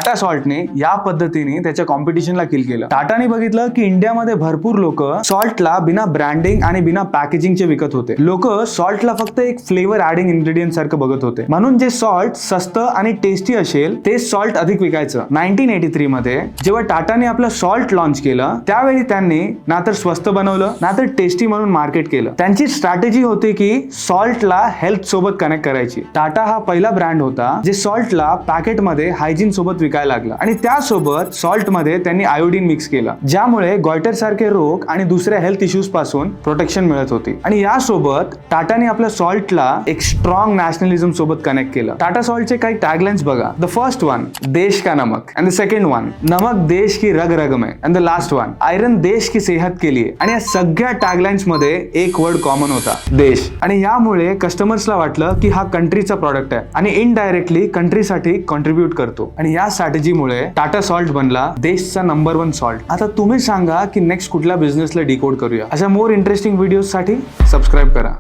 टाटा सॉल्टने या पद्धतीने त्याच्या कॉम्पिटिशनला किल केलं. टाटाने बघितलं की इंडियामध्ये भरपूर लोक सॉल्टला बिना ब्रँडिंग आणि बिना पॅकेजिंगचे विकत होते. लोक सॉल्टला फक्त एक फ्लेवर ऍडिंग इन्ग्रेडियंट सारखं बघत होते, म्हणून जे सॉल्ट स्वस्त आणि टेस्टी असेल ते सॉल्ट अधिक विकायचं. 1983 मध्ये जेव्हा टाटाने आपलं सॉल्ट लॉन्च केलं त्यावेळी त्यांनी ना तर स्वस्त बनवलं ना तर टेस्टी म्हणून मार्केट केलं. त्यांची स्ट्रॅटेजी होती की सॉल्टला हेल्थ सोबत कनेक्ट करायची. टाटा हा पहिला ब्रँड होता जे सॉल्टला पॅकेटमध्ये हायजीन सोबत विकायला लागला आणि त्यासोबत सॉल्ट मध्ये त्यांनी आयोडीन मिक्स केलं, ज्यामुळे गॉयटर सारखे रोग आणि दुसऱ्या हेल्थ इश्यूज पासून प्रोटेक्शन मिळत होती. आणि यासोबत टाटाने आपल्या सॉल्टला एक स्ट्रॉंग नॅशनलिझम सोबत कनेक्ट केलं. टाटा सॉल्टचे काही टॅगलाइन्स बघा. द फर्स्ट वन, देश का नमक, अँड द सेकंड वन, नमक देश की रग रग में, and the last one, iron देश की सेहत के लिए. आणि या सगळ्या टॅगलाइन्स मध्ये एक वर्ड कॉमन होता, देश. आणि यामुळे कस्टमर्सला वाटलं की हा कंट्रीचा प्रॉडक्ट आहे आणि इनडायरेक्टली कंट्रीसाठी कॉन्ट्रीब्यूट करतो. आणि या स्ट्रॅटेजीमुळे टाटा सॉल्ट बनला देशचा नंबर 1 सॉल्ट. आता तुम्ही सांगा की नेक्स्ट कुठल्या बिझनेसला डिकोड करूया. अशा मोर इंटरेस्टिंग व्हिडिओ साठी सबस्क्राईब करा.